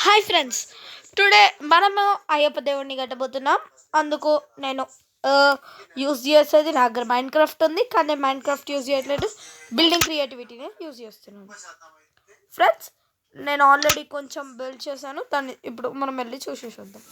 Hi friends, today మనము అయ్యప్ప దేవుడిని కట్టబోతున్నాం. అందుకు నేను యూజ్ చేసేది నా దగ్గర మైండ్ క్రాఫ్ట్ ఉంది, కానీ మైండ్ క్రాఫ్ట్ యూజ్ చేయట్లేదు, బిల్డింగ్ క్రియేటివిటీని యూజ్ చేస్తున్నాను. ఫ్రెండ్స్, నేను ఆల్రెడీ కొంచెం బిల్డ్ చేశాను, దాన్ని ఇప్పుడు మనం వెళ్ళి చూసేద్దాం.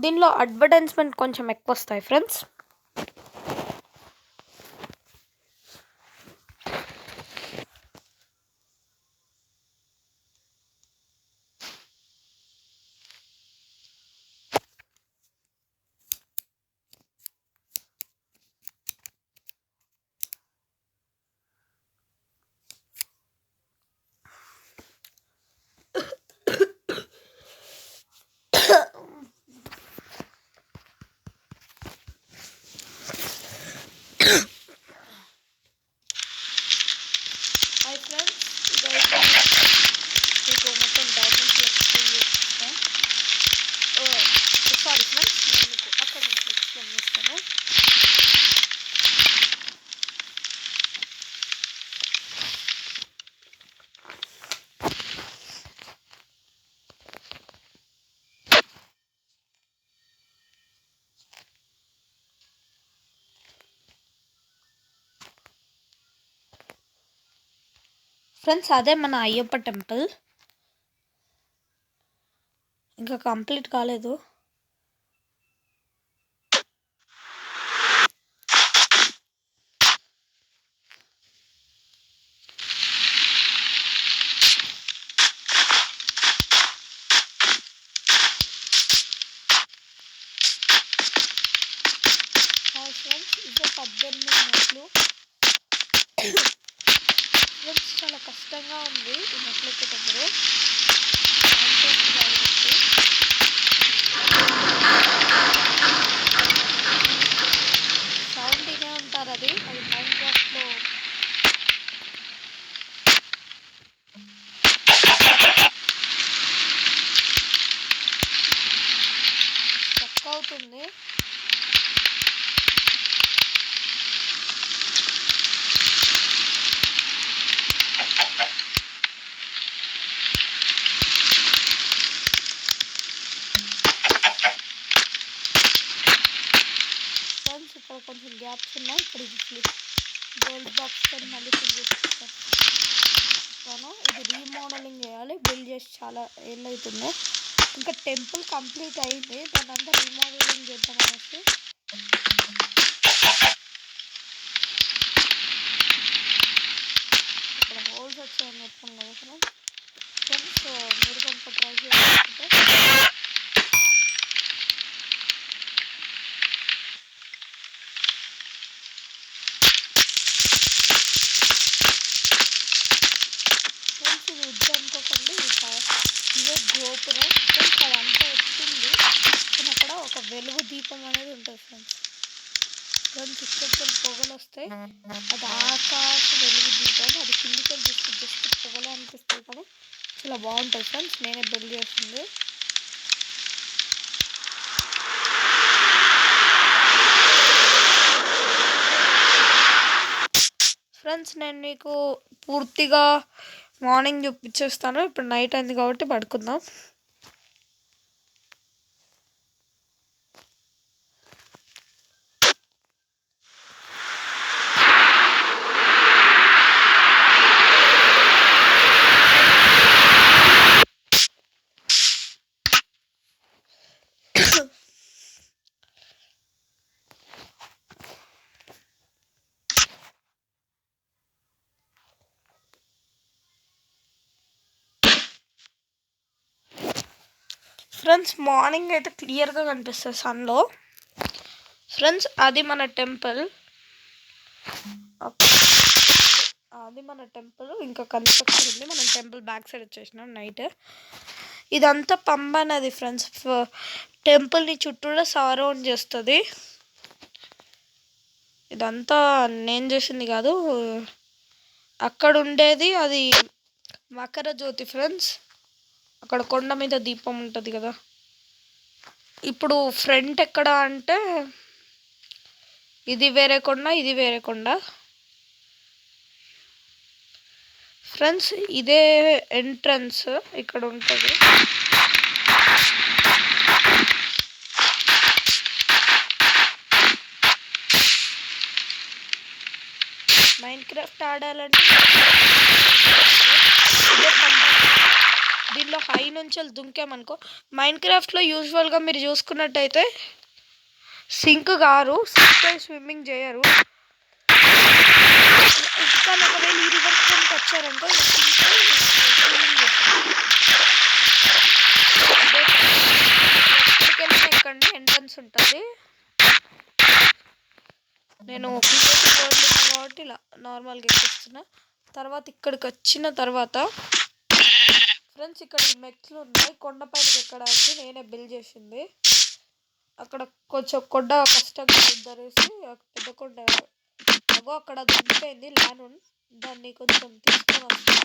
దీనిలో అడ్వర్టైజ్మెంట్ కొంచెం ఎక్కువ వస్తాయి ఫ్రెండ్స్. హాయ్ ఫ్రెండ్స్, ఇదైతే మీకు మొత్తం డైమండ్స్ ఎక్స్ప్లెయిన్ చేస్తాను. సారీ ఫ్రెండ్స్, నేను మీకు అక్కడ నుంచి ఎక్స్ప్లెయిన్ చేస్తాను. ఫ్రెండ్స్, అదే మన అయ్యప్ప టెంపుల్. ఇంకా కంప్లీట్ కాలేదు. హాయ్ ఫ్రెండ్స్, ఇదే 18 మెట్లు. ఫ్రెండ్స్, చాలా కష్టంగా ఉంది ఈ మెట్లు ఎక్కేటప్పుడు. సౌండ్ ఇనే ఉంటారు, అది మైండ్ క్రాఫ్ట్లో స్టక్ అవుతుంది. ఇక్కడ కొంచెం గ్యాప్స్ ఉన్నాయి. ఇక్కడ ఇది గోల్డ్ బాక్స్తో మళ్ళీ ఫిల్ చేస్తాను. ఇది రీమోడలింగ్ చేయాలి. బిల్డ్ చేసి చాలా ఏళ్ళు అవుతుంది. ఇంకా టెంపుల్ కంప్లీట్ అయింది, దాని అంతా రీమోడలింగ్ చేద్దాం అనేసి. ఇక్కడ హోల్స్ వచ్చాయని చెప్తాను కదా ఫ్రెండ్స్, మీరు కొంత ట్రై చేసుకుంటే అనుకోకండి. ఇదే గోపురం ఫ్రెండ్స్, అదంతా వచ్చింది. కానీ అక్కడ ఒక వెలుగు దీపం అనేది ఉంటుంది ఫ్రెండ్స్. ఇక్కడ పొగలు వస్తాయి, అది ఆకాశ వెలుగు దీపం. అది కిందికి చూస్తే జస్ట్ పొగలు అనిపిస్తాయి, కానీ చాలా బాగుంటుంది ఫ్రెండ్స్. నేనే బిల్డ్ చేసింది. ఫ్రెండ్స్, నేను మీకు పూర్తిగా మార్నింగ్ చూపించేస్తాను. ఇప్పుడు నైట్ అయింది కాబట్టి పడుకుందాం. ఫ్రెండ్స్ మార్నింగ్ అయితే క్లియర్గా కనిపిస్తుంది సన్లో. ఫ్రెండ్స్ అది మన టెంపుల్, ఇంకా కన్స్ట్రక్షన్ ఉంది. మనం టెంపుల్ బ్యాక్ సైడ్ వచ్చేసినాం నైట్. ఇదంతా పంబ నది ఫ్రెండ్స్. టెంపుల్ని చుట్టూరా సరౌండ్ చేస్తుంది. ఇదంతా నేను చేసింది కాదు, అక్కడ ఉండేది అది మకర జ్యోతి ఫ్రెండ్స్. అక్కడ కొండ మీద దీపం ఉంటుంది కదా. ఇప్పుడు ఫ్రంట్ ఎక్కడ అంటే ఇది వేరే కొండ, ఇది వేరే కొండ ఫ్రెండ్స్. ఇదే ఎంట్రన్స్ ఇక్కడ ఉంటుంది. మైన్క్రాఫ్ట్ ఆడాలంటే దీనిలో హై నుంచి దుంకామనుకో, మైన్క్రాఫ్ట్లో యూజువల్గా మీరు చూసుకున్నట్టయితే సింక్ గారు స్విమ్మింగ్ చేయరు. కానీ ఒకవేళ ఈ రివర్ ఫ్రంట్కి వచ్చారనుకో ఎక్కడికి ఎంట్రన్స్ ఉంటుంది. నేను క్రియేటివ్ వరల్డ్ ఉన్నా కాబట్టి ఇలా నార్మల్గా ఎక్కిస్తున్నా. తర్వాత ఇక్కడికి వచ్చిన తర్వాత ఫ్రెండ్స్ ఇక్కడ ఈ మెట్లు ఉన్నాయి. కొండపైనకి ఎక్కడానికి నేనే బిల్డ్ చేసింది. అక్కడ కొంచెం కొండ కష్టంగా ధరేసి పెద్ద కొండ అగో అక్కడ దింపైంది ల్యాండ్, దాన్ని కొంచెం తీసుకొని వస్తాను.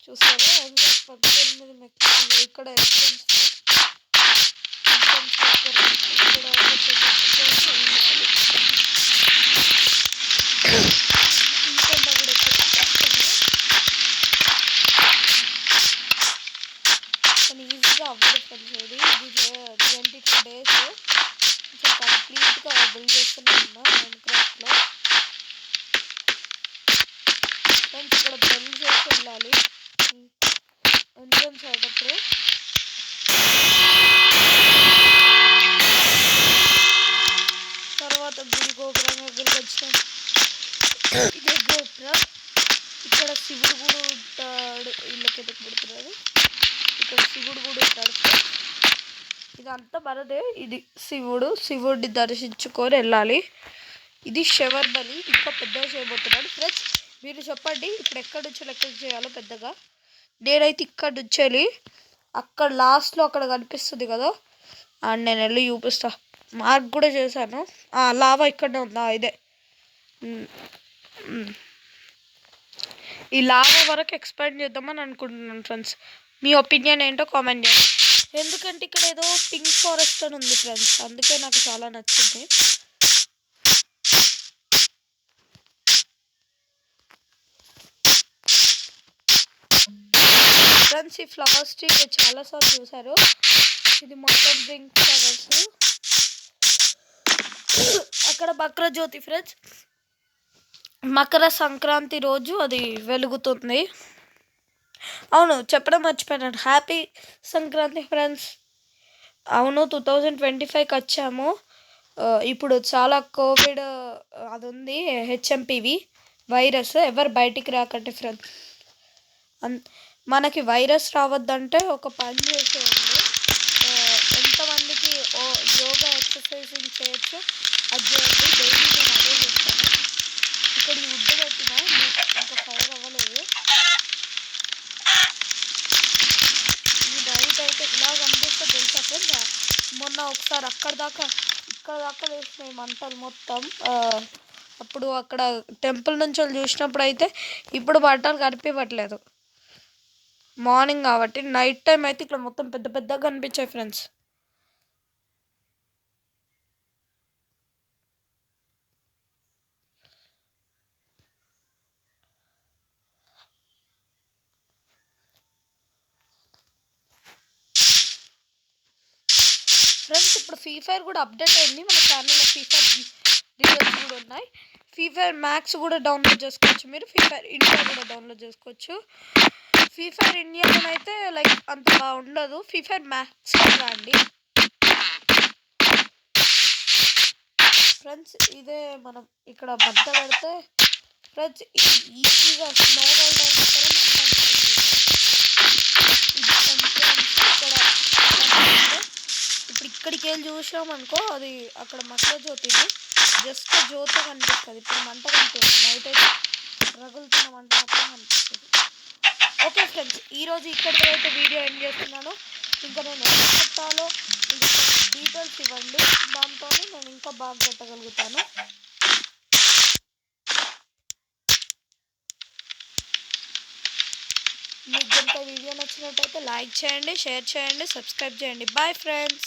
చూస్తారా 18 మెట్లు ఇక్కడ ఎంట్రన్స్. ఈజీగా అవ్వదు ఫ్రెండ్స్. ఇది 22 days కొంచెం కంప్లీట్గా బిల్డ్ చేస్తూనే ఉన్నా మైన్క్రాఫ్ట్లో. ఫ్రెండ్స్ ఇక్కడ బిల్డ్ చేసి వెళ్ళాలి ఎంట్రన్స్ అయ్యేటప్పుడు. తర్వాత గుడి గోపురం దగ్గరికి వచ్చిన ఇదే గోపురం. ఇక్కడ శివుడు కూడా ఉంటాడు. ఇళ్ళకి ఎదుకు పుడుతున్నాడు. ఇక్కడ శివుడు కూడా ఉంటాడు. ఇదంతా మనదే. ఇది శివుడిని దర్శించుకొని వెళ్ళాలి. ఇది శవర్బలి, ఇంకా పెద్దగా చేయబోతున్నాడు. ఫ్రెండ్స్ మీరు చెప్పండి ఇప్పుడు ఎక్కడి నుంచి ఎక్కడికి చేయాలో పెద్దగా. నేనైతే ఇక్కడ నుంచి వెళ్ళి అక్కడ లాస్ట్లో అక్కడ కనిపిస్తుంది కదా, అండ్ నేను వెళ్ళి చూపిస్తా. మార్క్ కూడా చేశాను. లావా ఇక్కడనే ఉందా, ఇదే. ఈ లావా వరకు ఎక్స్పాండ్ చేద్దామని అనుకుంటున్నాను ఫ్రెండ్స్. మీ ఒపీనియన్ ఏంటో కామెంట్ చేయండి. ఎందుకంటే ఇక్కడ ఏదో పింక్ ఫారెస్ట్ అని ఉంది ఫ్రెండ్స్, అందుకే నాకు చాలా నచ్చింది. ఫ్రెండ్స్ ఈ ఫ్లవర్స్ ట్రీ చాలాసార్లు చూసారు. ఇది మొత్తం పింక్ ఫ్లవర్స్. అక్కడ మకర జ్యోతి ఫ్రెండ్స్. మకర సంక్రాంతి రోజు అది వెలుగుతుంది. అవును చెప్పడం మర్చిపోయాను, హ్యాపీ సంక్రాంతి ఫ్రెండ్స్. అవును 2025కి వచ్చాము. ఇప్పుడు చాలా కోవిడ్ అది ఉంది, హెచ్ఎంపివి వైరస్. ఎవరు బయటికి రాకండి ఫ్రెండ్స్. మనకి వైరస్ రావద్దంటే ఒక పని చేసేయండి. ఎంతమందికి యోగా ఎక్సర్సైజింగ్ చేయొచ్చు అది చేయండి. డైలీ నేను అదే చేస్తాను. ఇక్కడ ఈ వుడ్ పెట్టినా ఇంకా ఫైర్ అవ్వలేదు. ఈ నైట్ అయితే ఇలా కనిపిస్తే తెలుసా ఫ్రెండ్స్. మొన్న ఒకసారి ఇక్కడ దాకా వేసినాయి మంటలు మొత్తం. అప్పుడు అక్కడ టెంపుల్ నుంచి వాళ్ళు చూసినప్పుడు అయితే ఇప్పుడు మంటలు కనిపించట్లేదు మార్నింగ్ కాబట్టి. నైట్ టైం అయితే ఇక్కడ మొత్తం పెద్ద పెద్దగా కనిపించాయి ఫ్రెండ్స్. ఫ్రెండ్స్ ఇప్పుడు ఫ్రీ ఫైర్ కూడా అప్డేట్ అయింది. మన ఛానల్లో ఫ్రీ ఫైర్ రిజల్ట్స్ కూడా ఉన్నాయి. ఫ్రీ ఫైర్ మ్యాక్స్ కూడా డౌన్లోడ్ చేసుకోవచ్చు మీరు. ఫ్రీ ఫైర్ ఇండియా కూడా డౌన్లోడ్ చేసుకోవచ్చు. ఫ్రీ ఫైర్ ఇండియాలోనైతే లైక్ అంత బాగుండదు. ఫ్రీ ఫైర్ మ్యాక్స్ రండి ఫ్రెండ్స్. ఇదే మనం ఇక్కడ మంట పెడితే ఫ్రెండ్స్ ఈజీగా స్నో వరల్డ్ అయినా సరే మంట ఇది ఎంట్రన్స్. ఇక్కడ అంటే ఇప్పుడు ఇక్కడికి వెళ్ళి చూసామనుకో అది అక్కడ మట్ల జ్యోతిని జస్ట్ జ్యోతి కనిపిస్తుంది. ఇప్పుడు మంట కనిపిస్తుంది. నైట్ అయితే రగులుతున్న మంట మొత్తం కనిపిస్తుంది. ఓకే ఫ్రెండ్స్, ఈరోజు ఇక్కడితో అయితే వీడియో ఎండ్ చేస్తున్నాను. ఇంకా నేను ఎలా పెట్టాలో ఇంకా డీటెయిల్స్ ఇవ్వండి, దాంతో నేను ఇంకా బాగా పెట్టగలుగుతాను. మీకు కనుక వీడియో నచ్చినట్టయితే లైక్ చేయండి, షేర్ చేయండి, సబ్స్క్రైబ్ చేయండి. Bye friends.